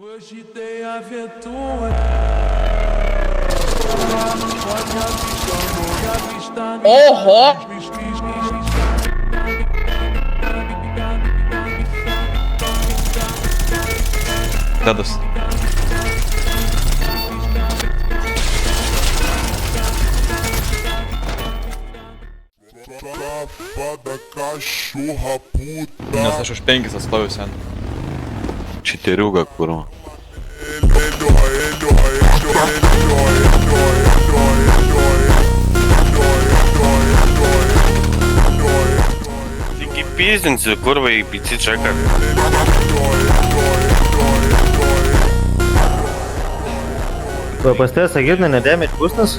Hoje tem aventura. Oho! Dedas. Safada cachorra puta. Nes aš už 5 atstoviu sen. Čitiriuga, kurva. Tik įpizdinsiu, kurva į PC čeką. ПСТ агирный дэмидж пустос?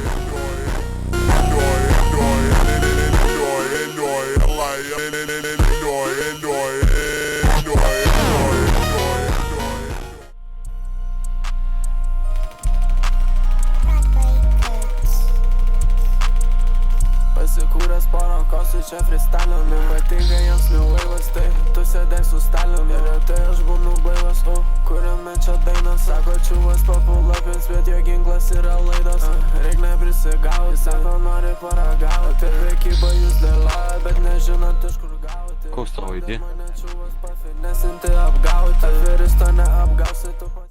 Pasikūręs po rankos su čia freestylėm. Ypatingai jiems nelaivas, tai tu sėdėk su stalium. Ir tai aš būnu blaivas, kuriame čia dainas. Sako čiuvas papulapins, bet jo ginklas yra laidas. Reik neprisigauti, sako nori paragauti. Tai prekyba jūs dėlioja, bet nežinot iš kur gauti. Koks tavo idėja? Mane čiuvas pafinesinti apgauti. Atviris to neapgausi tu.